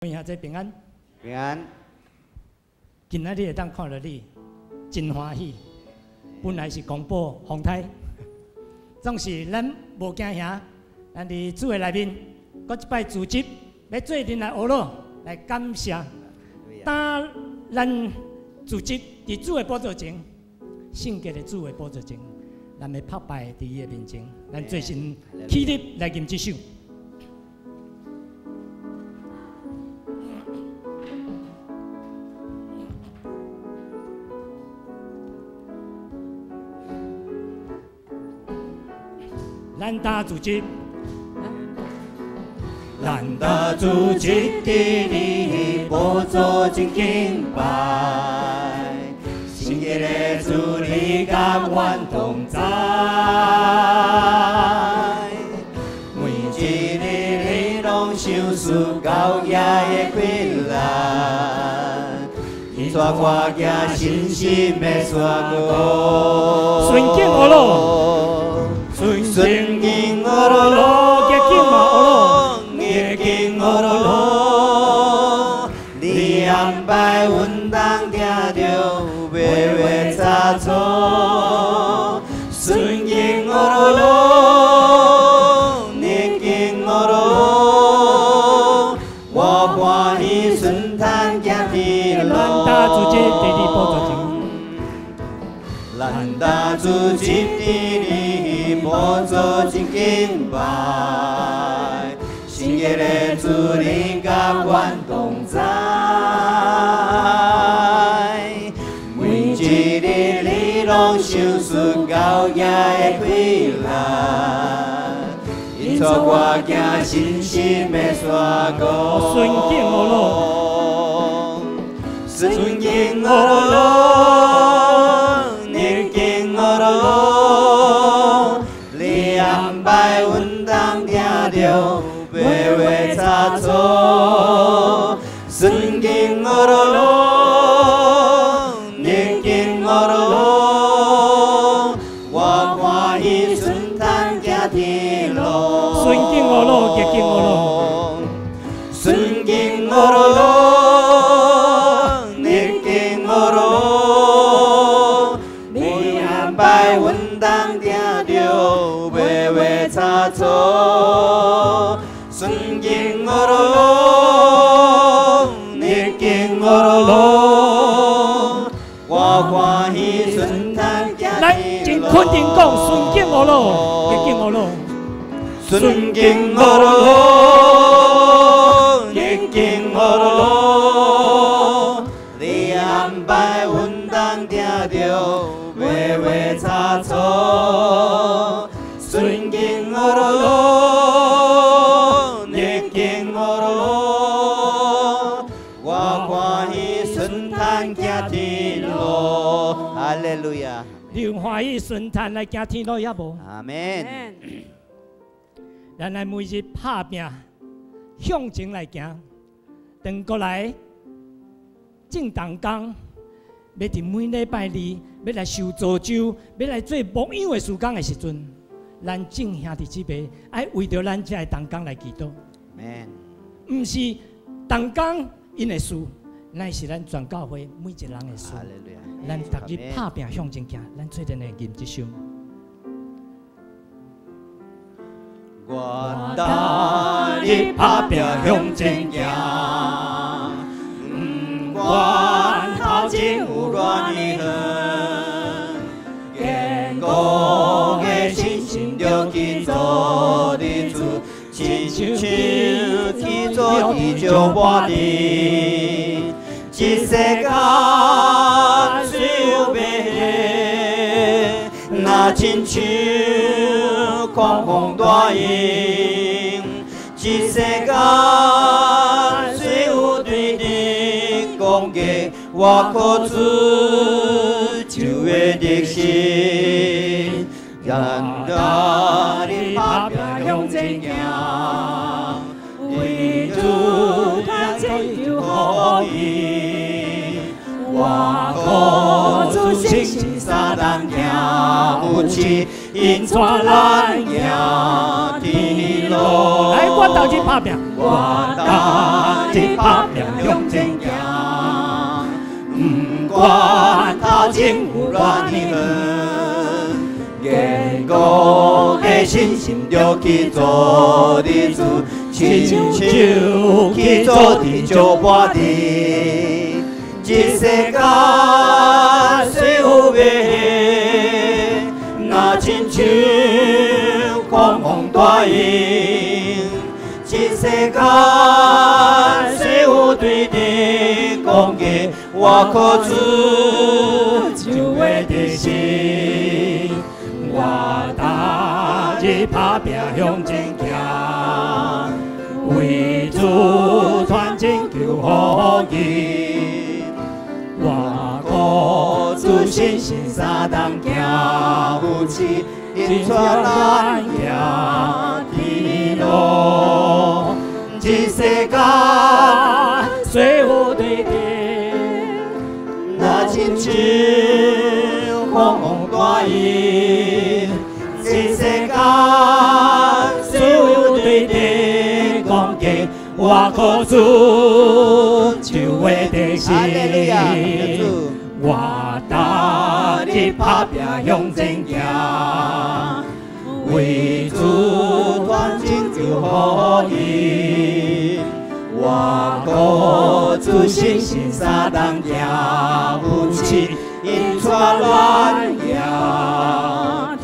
问下这平安，平安。今仔日会当看到你，真欢喜。本来是公布风台，总是咱无惊吓，咱伫主的内面，搁一摆组织，要做阵来学咯，来感谢。当咱组织伫主的宝座前，圣洁的主的宝座前，咱要拍拜伫伊的面前，咱最先起立来吟这首。 咱大组织，咱大组织伫你宝座前敬拜，圣洁的主你甲阮同在，每一日你拢享受高雅的快乐，你带我行信心的山高，顺境学咯。 顺境学咯，逆境嘛学咯，逆境学咯。你安排阮当听着微微差错，顺境学咯，逆境学咯。我欢喜顺坦行天路。咱大组织伫你宝座前，咱大组织伫你。 宝座前敬拜，圣洁的主你甲阮同在，每一日你拢享受高雅的快乐，引带我行信心的山高。顺境学咯，顺境学咯，逆境学咯。 安排阮当听着微微差错，顺境学咯，逆境学咯，我欢喜顺坦行天路。顺境学咯，逆境学咯，顺境学咯，逆境学咯，你安排阮当听着。 差错，顺境学咯，逆境学咯，我欢喜顺坦行来，真肯定讲，顺境学咯，逆境学咯，顺境学咯，逆境学咯，你安排阮当听着微微差错。 顺境学咯，逆境学咯，我欢喜顺坦行天路。哈利路亚！你有欢喜顺坦来行天路也无？阿门。咱来每日拍拼，向前来行，转过来正当工，要伫每礼拜二要来受造就，要来做牧养的事工的时阵。 咱正兄弟姊妹爱为着咱这当工来祈祷，唔是当工因的事，乃是咱全教会每一人的事。咱逐日拍拼向前行，咱做阵来吟一首。我带你拍拼向前行，不管头前有偌呢远，坚固。 就去做的主，亲像去做地上我的，这世间虽有美，那亲像狂风大雨，这世间虽有对你讲的，我可知就会得信。 咱大的拍拼向前行，为主他成就可以。我可主信心撒旦行不起，因带咱行天路。来，我头前拍拼。我我家己打拼向前行，不管头前有偌呢远，硬固的信心着去做日子，亲手去做地招半地，这世间虽有美，若亲像狂风大雨。这世间虽有对敌攻击，我可自就会得胜。我打日打拼向前行，为主传真求福音。我可自信心三当行有志，引出咱行天路。这世间虽有对敌，若亲像狂风大雨。这世间虽有对敌攻击，我可主就会得胜。我打日打拼向前行，为主传真求福音。我可自信心三当行有志，引出咱行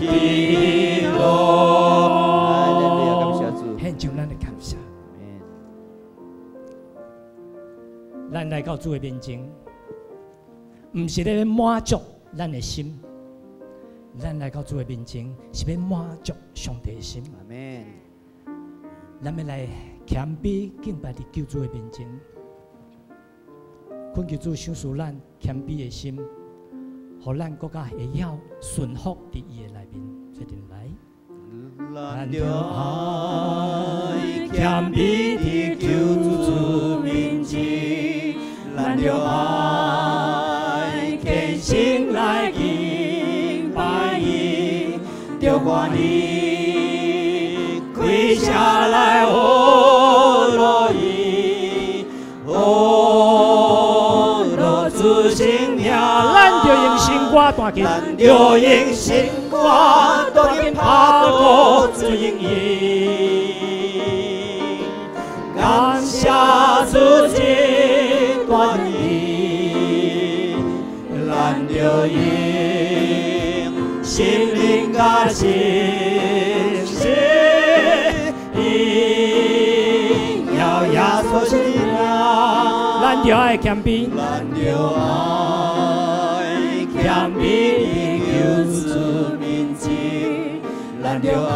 天路。献上咱的感谢。咱来到主的面前，不是咧满足咱的心，咱来到主的面前是要满足上帝的心。阿门。咱要来谦卑敬拜伫救主的面前，恳求主赏赐咱谦卑的心，互咱更加会晓顺服伫伊的内面。决定来。咱着爱谦卑伫救主面前，咱着爱虔诚来敬拜伊，着愿意跪下来哦罗伊，哦罗主圣名，咱着用心歌弹起，咱着用心歌弹起，拍鼓主应伊，感谢主这段意，咱着用心灵甲心血，要耶稣圣名，咱着爱谦卑，咱着爱谦卑伫救主面前，咱着爱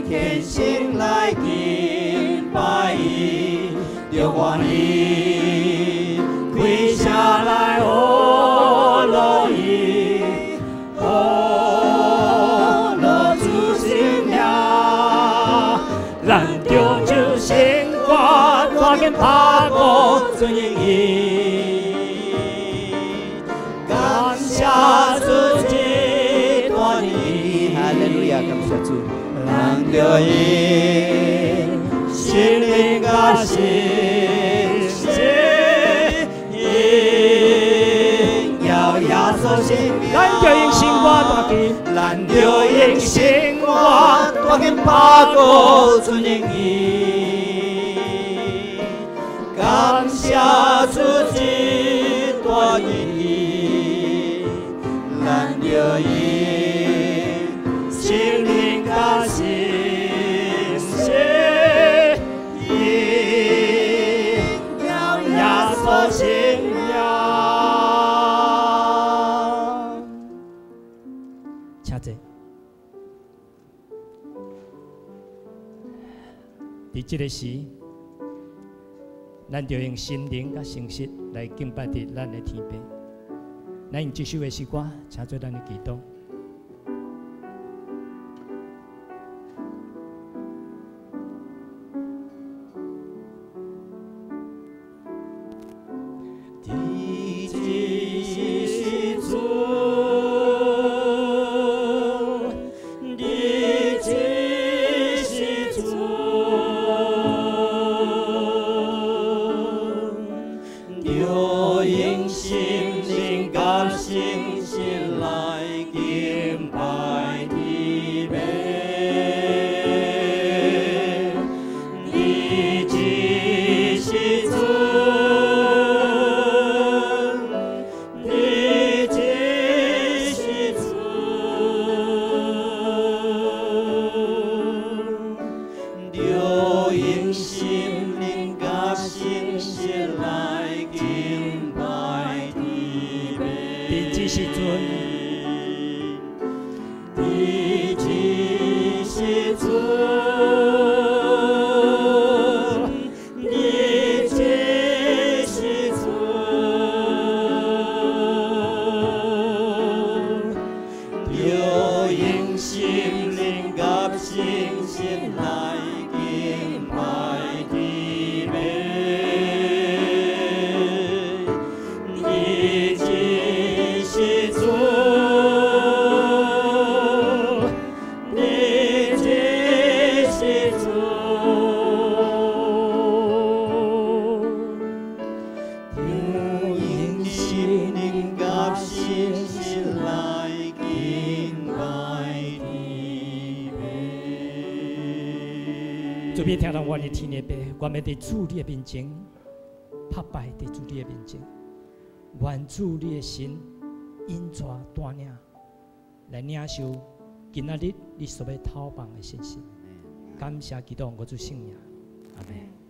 虔诚来敬拜伊，着愿意跪下来哦罗伊，哦罗主圣名，咱着就先挂抓紧拍鼓尊敬伊，感谢主这段意，哈利路亚，感谢主，咱着以心灵甲心血，要耶稣圣名，咱着用心歌弹起，咱着用心歌弹起拍鼓尊敬伊，感谢主这段意，咱着以心灵甲心血，要耶稣圣名。请坐。伫这个时，咱就用心灵甲诚实来敬拜伫咱的天父。咱用这首的诗歌，请做咱的祈祷。你只是主。诚实来敬拜你呗。伫即时阵，伫即时阵。主别听到我的天父，我们伫主你的面前拍败伫主你的面前，愿主你的神引带带领来领受今仔日你所要讨放的信息。感谢基督，我主圣名，阿门。